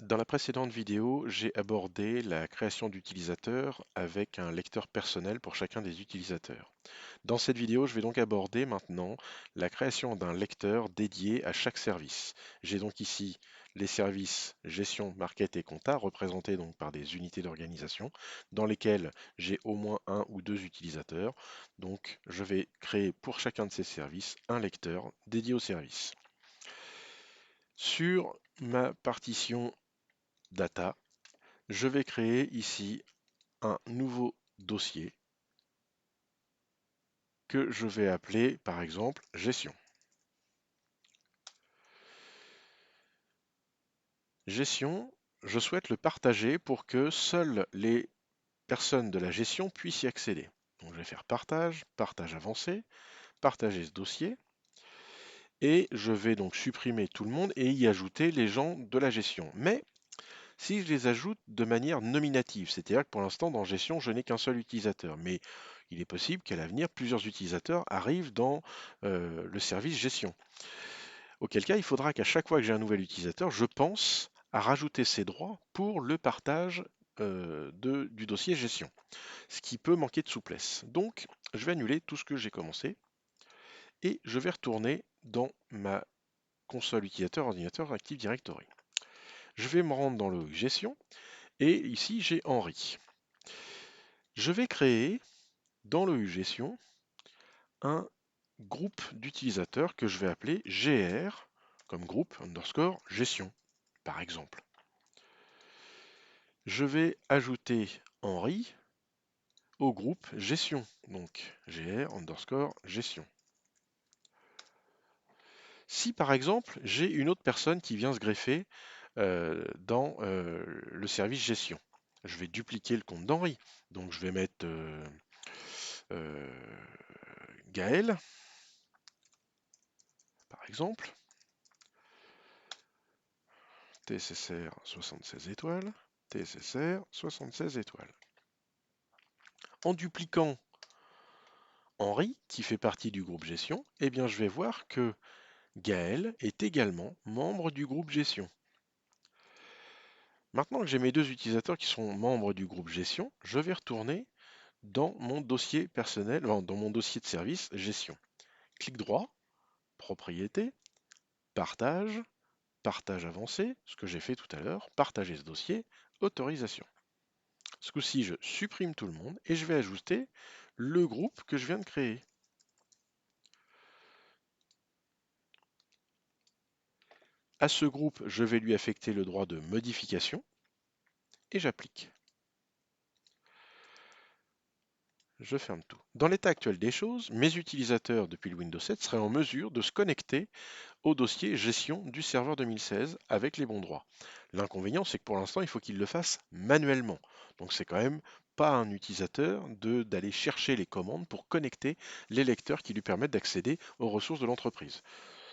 Dans la précédente vidéo, j'ai abordé la création d'utilisateurs avec un lecteur personnel pour chacun des utilisateurs. Dans cette vidéo, je vais donc aborder maintenant la création d'un lecteur dédié à chaque service. J'ai donc ici les services gestion, market et compta, représentés donc par des unités d'organisation, dans lesquelles j'ai au moins un ou deux utilisateurs. Donc, je vais créer pour chacun de ces services un lecteur dédié au service. Sur ma partition data, je vais créer ici un nouveau dossier que je vais appeler par exemple gestion. Gestion, je souhaite le partager pour que seules les personnes de la gestion puissent y accéder. Donc je vais faire partage, partage avancé, partager ce dossier et je vais donc supprimer tout le monde et y ajouter les gens de la gestion. Mais si je les ajoute de manière nominative, c'est-à-dire que pour l'instant dans gestion, je n'ai qu'un seul utilisateur, mais il est possible qu'à l'avenir, plusieurs utilisateurs arrivent dans le service gestion. Auquel cas, il faudra qu'à chaque fois que j'ai un nouvel utilisateur, je pense à rajouter ses droits pour le partage du dossier gestion, ce qui peut manquer de souplesse. Donc, je vais annuler tout ce que j'ai commencé et je vais retourner dans ma console utilisateur ordinateur Active Directory. Je vais me rendre dans le gestion et ici j'ai Henri. Je vais créer dans le gestion un groupe d'utilisateurs que je vais appeler GR comme groupe underscore gestion par exemple. Je vais ajouter Henri au groupe gestion, donc gr underscore gestion. Si par exemple j'ai une autre personne qui vient se greffer dans le service gestion, je vais dupliquer le compte d'Henri. Donc je vais mettre euh, Gaël, par exemple, TSSR 76 étoiles, TSSR 76 étoiles. En dupliquant Henri, qui fait partie du groupe gestion, eh bien je vais voir que Gaël est également membre du groupe gestion. Maintenant que j'ai mes deux utilisateurs qui sont membres du groupe gestion, je vais retourner dans mon dossier personnel, dans mon dossier de service gestion. Clic droit, propriété, partage, partage avancé, ce que j'ai fait tout à l'heure, partager ce dossier, autorisation. Ce coup-ci, je supprime tout le monde et je vais ajouter le groupe que je viens de créer. À ce groupe, je vais lui affecter le droit de modification et j'applique. Je ferme tout. Dans l'état actuel des choses, mes utilisateurs depuis le Windows 7 seraient en mesure de se connecter au dossier gestion du serveur 2016 avec les bons droits. L'inconvénient, c'est que pour l'instant, il faut qu'ils le fassent manuellement. Donc c'est quand même pas un utilisateur d'aller chercher les commandes pour connecter les lecteurs qui lui permettent d'accéder aux ressources de l'entreprise.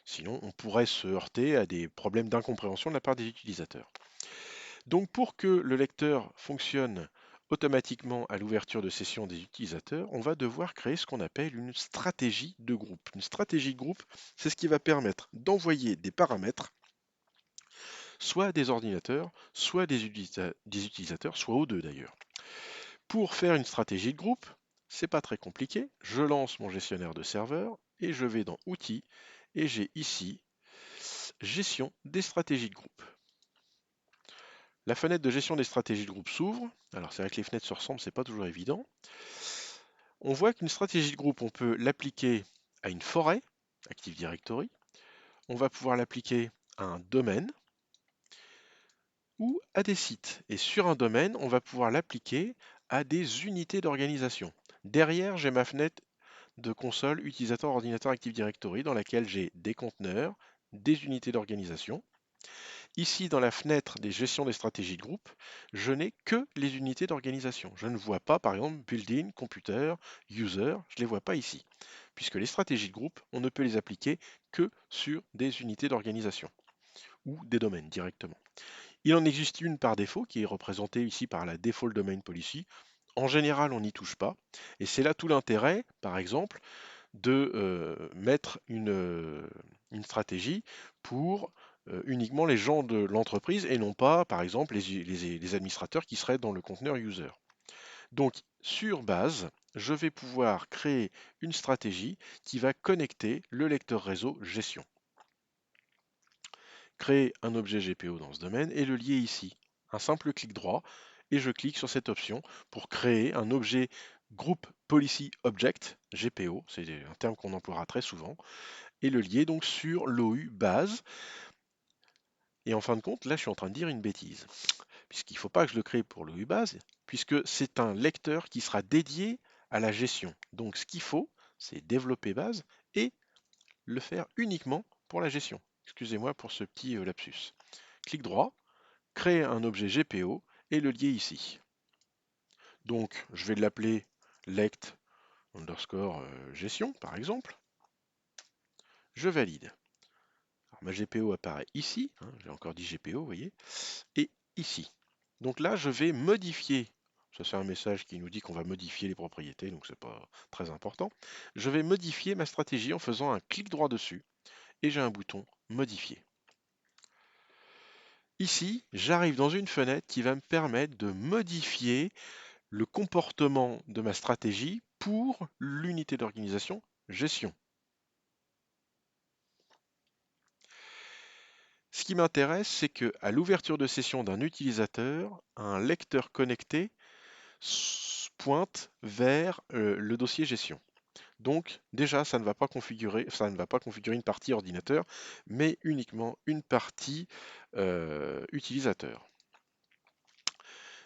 Sinon, on pourrait se heurter à des problèmes d'incompréhension de la part des utilisateurs. Donc pour que le lecteur fonctionne automatiquement à l'ouverture de session des utilisateurs, on va devoir créer ce qu'on appelle une stratégie de groupe. Une stratégie de groupe, c'est ce qui va permettre d'envoyer des paramètres soit à des ordinateurs, soit à des utilisateurs, soit aux deux d'ailleurs. Pour faire une stratégie de groupe, c'est pas très compliqué. Je lance mon gestionnaire de serveur et je vais dans Outils et j'ai ici Gestion des stratégies de groupe. La fenêtre de gestion des stratégies de groupe s'ouvre. Alors c'est vrai que les fenêtres se ressemblent, c'est pas toujours évident. On voit qu'une stratégie de groupe, on peut l'appliquer à une forêt, Active Directory. On va pouvoir l'appliquer à un domaine ou à des sites. Et sur un domaine, on va pouvoir l'appliquer à des unités d'organisation. Derrière, j'ai ma fenêtre de console utilisateur ordinateur Active Directory dans laquelle j'ai des conteneurs, des unités d'organisation. Ici, dans la fenêtre des gestions des stratégies de groupe, je n'ai que les unités d'organisation. Je ne vois pas, par exemple, building, computer, user, je ne les vois pas ici. Puisque les stratégies de groupe, on ne peut les appliquer que sur des unités d'organisation ou des domaines directement. Il en existe une par défaut qui est représentée ici par la Default Domain Policy. En général, on n'y touche pas. Et c'est là tout l'intérêt, par exemple, de mettre une stratégie pour uniquement les gens de l'entreprise et non pas, par exemple, les administrateurs qui seraient dans le conteneur user. Donc, sur base, je vais pouvoir créer une stratégie qui va connecter le lecteur réseau gestion. Créer un objet GPO dans ce domaine et le lier ici. Un simple clic droit et je clique sur cette option pour créer un objet Group Policy Object, GPO, c'est un terme qu'on emploiera très souvent, et le lier donc sur l'OU base. Et en fin de compte, là je suis en train de dire une bêtise, puisqu'il ne faut pas que je le crée pour l'OU base, puisque c'est un lecteur qui sera dédié à la gestion. Donc ce qu'il faut, c'est développer base et le faire uniquement pour la gestion. Excusez-moi pour ce petit lapsus. Clic droit, créer un objet GPO et le lier ici. Donc je vais l'appeler lect underscore gestion par exemple. Je valide. Alors, ma GPO apparaît ici, hein, j'ai encore dit GPO, vous voyez, et ici. Donc là, je vais modifier. Ça, c'est un message qui nous dit qu'on va modifier les propriétés, donc c'est pas très important. Je vais modifier ma stratégie en faisant un clic droit dessus et j'ai un bouton modifier. Ici, j'arrive dans une fenêtre qui va me permettre de modifier le comportement de ma stratégie pour l'unité d'organisation gestion. Ce qui m'intéresse, c'est que à l'ouverture de session d'un utilisateur, un lecteur connecté pointe vers le dossier gestion. Donc déjà, ça ne va pas configurer une partie ordinateur, mais uniquement une partie utilisateur.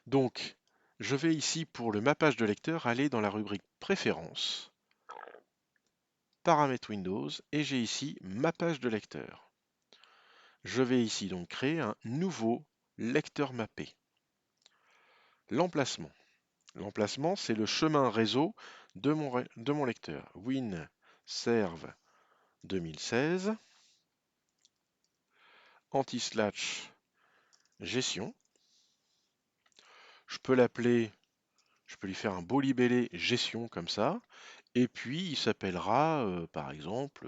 Donc, je vais ici pour le mappage de lecteur aller dans la rubrique Préférences, Paramètres Windows, et j'ai ici Mappage de lecteur. Je vais ici donc créer un nouveau lecteur mappé. L'emplacement. L'emplacement, c'est le chemin réseau de mon lecteur. WinServe 2016, anti/slash gestion. Je peux l'appeler, je peux lui faire un beau libellé gestion comme ça. Et puis il s'appellera par exemple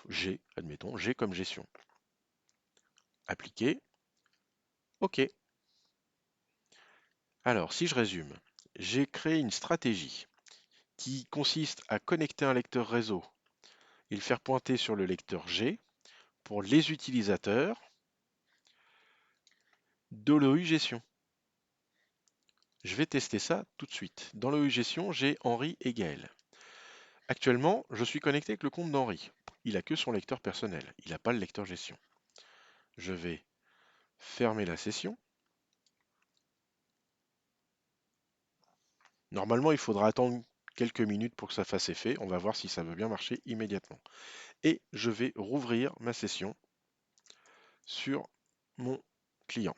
G, admettons, G comme gestion. Appliquer. OK. Alors si je résume, j'ai créé une stratégie qui consiste à connecter un lecteur réseau et le faire pointer sur le lecteur G pour les utilisateurs de l'OU gestion. Je vais tester ça tout de suite. Dans l'OU gestion, j'ai Henri et Gaël. Actuellement, je suis connecté avec le compte d'Henri. Il n'a que son lecteur personnel. Il n'a pas le lecteur gestion. Je vais fermer la session. Normalement, il faudra attendre quelques minutes pour que ça fasse effet. On va voir si ça veut bien marcher immédiatement. Et je vais rouvrir ma session sur mon client.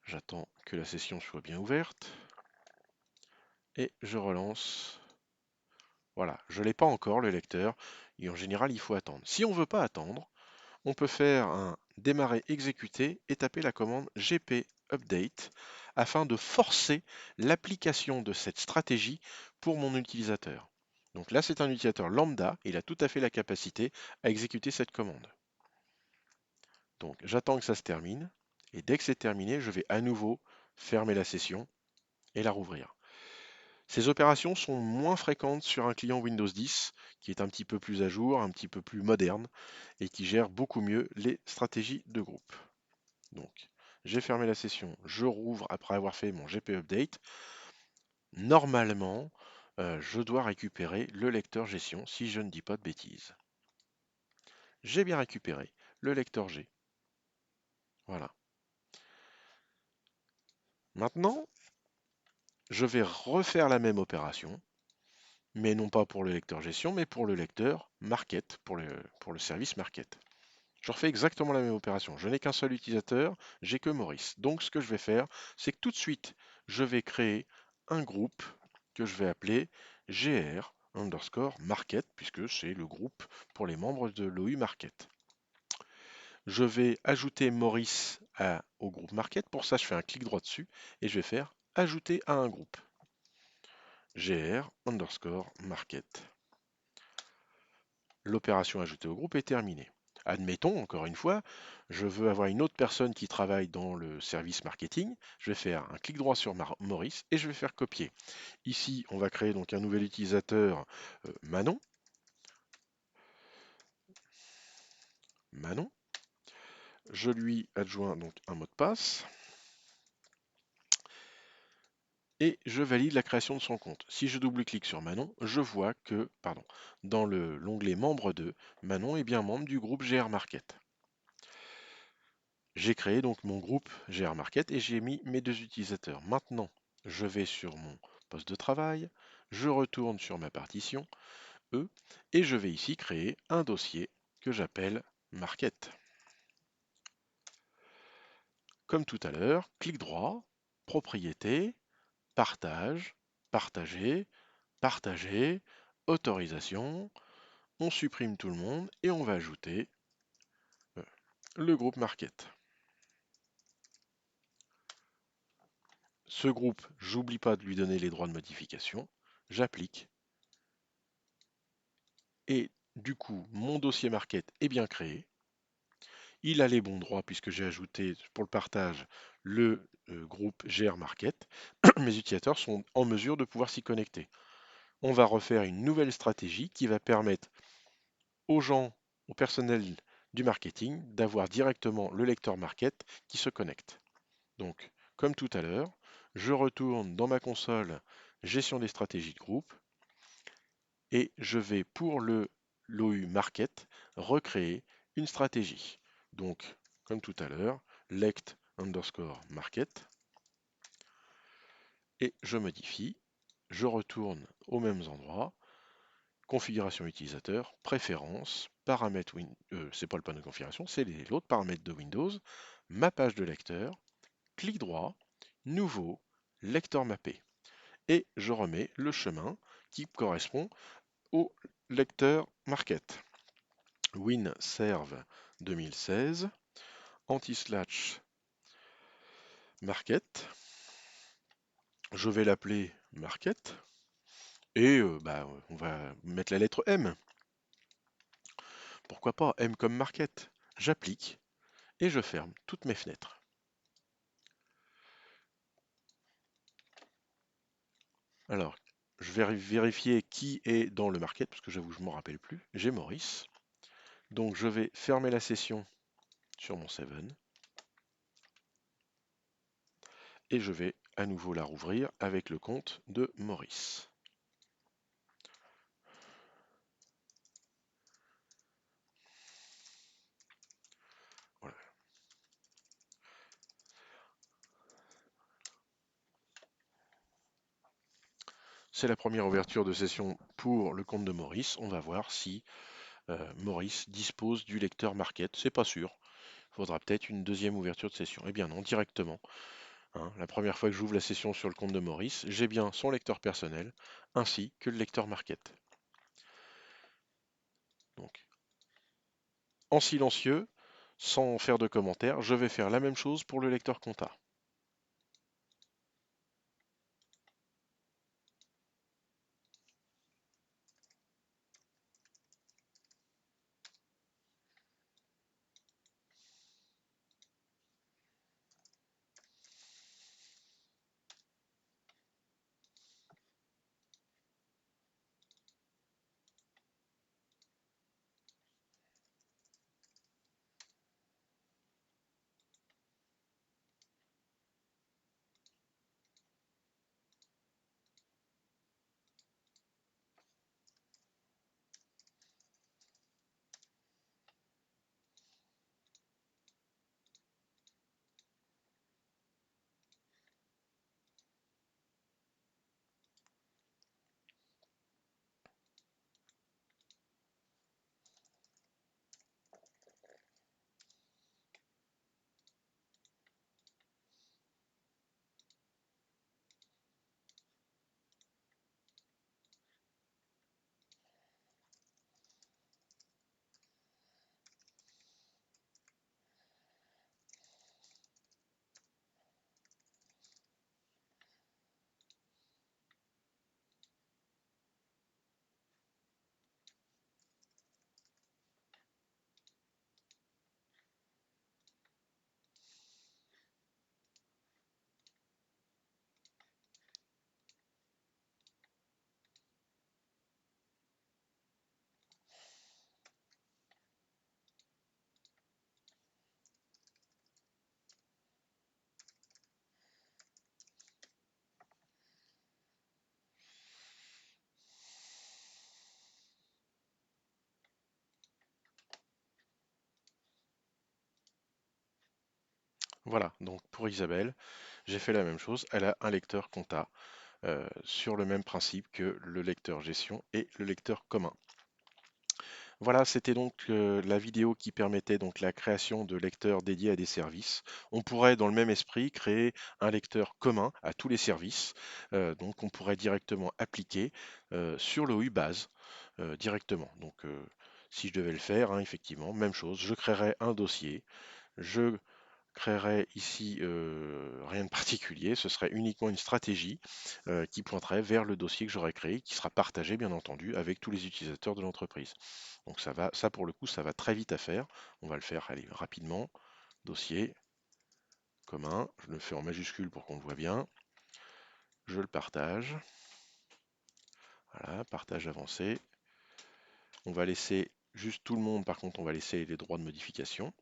J'attends que la session soit bien ouverte. Et je relance. Voilà, je ne l'ai pas encore le lecteur. Et en général, il faut attendre. Si on ne veut pas attendre, on peut faire un démarrer exécuter et taper la commande gp update afin de forcer l'application de cette stratégie pour mon utilisateur. Donc là, c'est un utilisateur lambda, il a tout à fait la capacité à exécuter cette commande. Donc j'attends que ça se termine, et dès que c'est terminé, je vais à nouveau fermer la session et la rouvrir. Ces opérations sont moins fréquentes sur un client Windows 10 qui est un petit peu plus à jour, un petit peu plus moderne et qui gère beaucoup mieux les stratégies de groupe. Donc, j'ai fermé la session, je rouvre après avoir fait mon GP Update. Normalement, je dois récupérer le lecteur gestion si je ne dis pas de bêtises. J'ai bien récupéré le lecteur G. Voilà. Maintenant, je vais refaire la même opération, mais non pas pour le lecteur gestion, mais pour le lecteur market, pour le service market. Je refais exactement la même opération. Je n'ai qu'un seul utilisateur, j'ai que Maurice. Donc ce que je vais faire, c'est que tout de suite, je vais créer un groupe que je vais appeler GR underscore market, puisque c'est le groupe pour les membres de l'OU market. Je vais ajouter Maurice au groupe market. Pour ça, je fais un clic droit dessus et je vais faire ajouter à un groupe. GR underscore market. l'opération ajoutée au groupe est terminée. Admettons, encore une fois, je veux avoir une autre personne qui travaille dans le service marketing. Je vais faire un clic droit sur Maurice et je vais faire copier. Ici, on va créer donc un nouvel utilisateur, Manon. Manon. Je lui adjoins donc un mot de passe et je valide la création de son compte. Si je double-clique sur Manon, je vois que, dans l'onglet membre 2, Manon est bien membre du groupe GR Market. J'ai créé donc mon groupe GR Market et j'ai mis mes deux utilisateurs. Maintenant, je vais sur mon poste de travail, je retourne sur ma partition E et je vais ici créer un dossier que j'appelle Market. Comme tout à l'heure, clic droit, propriété, partage, partager, partager, autorisation, on supprime tout le monde et on va ajouter le groupe Market. Ce groupe, j'oublie pas de lui donner les droits de modification, j'applique et du coup mon dossier Market est bien créé. Il a les bons droits puisque j'ai ajouté pour le partage le groupe GR Market. Mes utilisateurs sont en mesure de pouvoir s'y connecter. On va refaire une nouvelle stratégie qui va permettre aux gens, au personnel du marketing, d'avoir directement le lecteur Market qui se connecte. Donc, comme tout à l'heure, je retourne dans ma console gestion des stratégies de groupe et je vais pour le l'OU Market recréer une stratégie. Donc, comme tout à l'heure, lect underscore market et je modifie, je retourne aux mêmes endroits, configuration utilisateur, préférences, paramètres, c'est pas le panneau de configuration, c'est l'autre paramètre de Windows, ma page de lecteur, clic droit, nouveau, lecteur mappé. Et je remets le chemin qui correspond au lecteur Market. WinServe 2016, anti-slash Market. Je vais l'appeler Market. Et on va mettre la lettre M. Pourquoi pas M comme Market. J'applique et je ferme toutes mes fenêtres. Alors, je vais vérifier qui est dans le Market, parce que j'avoue, je ne m'en rappelle plus. J'ai Maurice. Donc, je vais fermer la session sur mon 7 et je vais à nouveau la rouvrir avec le compte de Maurice. Voilà. C'est la première ouverture de session pour le compte de Maurice. On va voir si Maurice dispose du lecteur Market. C'est pas sûr. Il faudra peut-être une deuxième ouverture de session. Eh bien non, directement. Hein, la première fois que j'ouvre la session sur le compte de Maurice, j'ai bien son lecteur personnel ainsi que le lecteur Market. Donc, en silencieux, sans faire de commentaires, je vais faire la même chose pour le lecteur compta. Voilà, donc pour Isabelle, j'ai fait la même chose. Elle a un lecteur compta sur le même principe que le lecteur gestion et le lecteur commun. Voilà, c'était donc la vidéo qui permettait donc la création de lecteurs dédiés à des services. On pourrait, dans le même esprit, créer un lecteur commun à tous les services. Donc, on pourrait directement appliquer sur le base directement. Donc, si je devais le faire, hein, effectivement, même chose. Je créerais un dossier. Je créerait ici rien de particulier, ce serait uniquement une stratégie qui pointerait vers le dossier que j'aurais créé, qui sera partagé bien entendu avec tous les utilisateurs de l'entreprise. Donc ça pour le coup, ça va très vite à faire. On va le faire, allez, rapidement. Dossier commun, je le fais en majuscule pour qu'on le voit bien. Je le partage. Voilà, partage avancé. On va laisser juste tout le monde, par contre, on va laisser les droits de modification.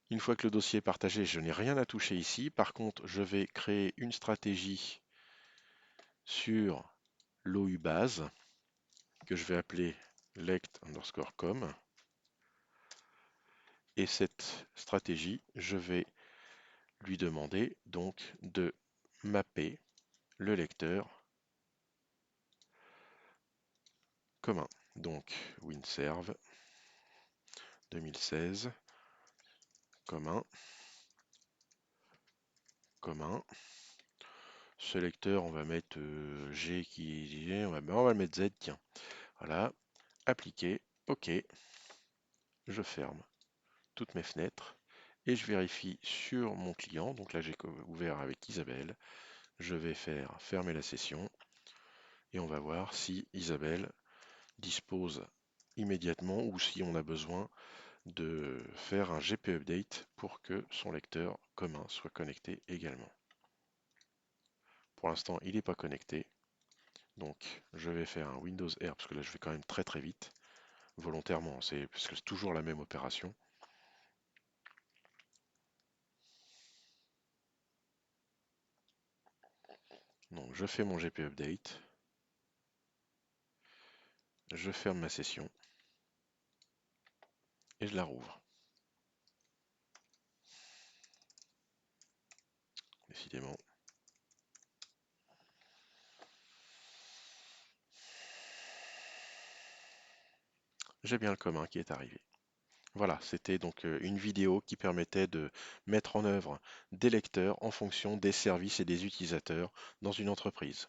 Une fois que le dossier est partagé, je n'ai rien à toucher ici. Par contre, je vais créer une stratégie sur l'OU base que je vais appeler lect_com. Et cette stratégie, je vais lui demander donc de mapper le lecteur commun. Donc WinServe 2016 commun commun. Ce lecteur, on va mettre G qui on va le mettre Z, tiens. Voilà, appliquer, OK, je ferme toutes mes fenêtres et je vérifie sur mon client. Donc là, j'ai ouvert avec Isabelle. Je vais faire fermer la session et on va voir si Isabelle dispose immédiatement ou si on a besoin de faire un GP update pour que son lecteur commun soit connecté également. Pour l'instant, il n'est pas connecté. Donc, je vais faire un Windows R parce que là, je vais quand même très très vite, volontairement, parce que c'est toujours la même opération. Donc, je fais mon GP update, je ferme ma session et je la rouvre. Décidément. J'ai bien le commun qui est arrivé. Voilà, c'était donc une vidéo qui permettait de mettre en œuvre des lecteurs en fonction des services et des utilisateurs dans une entreprise.